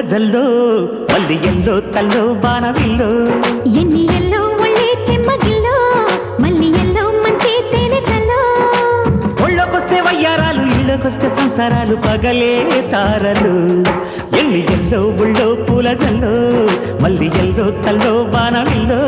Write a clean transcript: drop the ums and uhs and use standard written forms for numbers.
జల్లో మల్లి yellow తల్లో బాణవిల్లో ఎన్ని yellow ఒళ్ళే చెమ్మగిల్లో మల్లి ఎల్లో మంచి తేనె జల్లో ఒళ్ళొకొస్తే వయ్యారాలు ఇళ్ళకొస్తే సంసారాలు పగలే తారలు ఎన్ని ఎల్లో ఒళ్ళో పూల జల్లో మల్లి ఎల్లో తల్లో బాణవిల్లో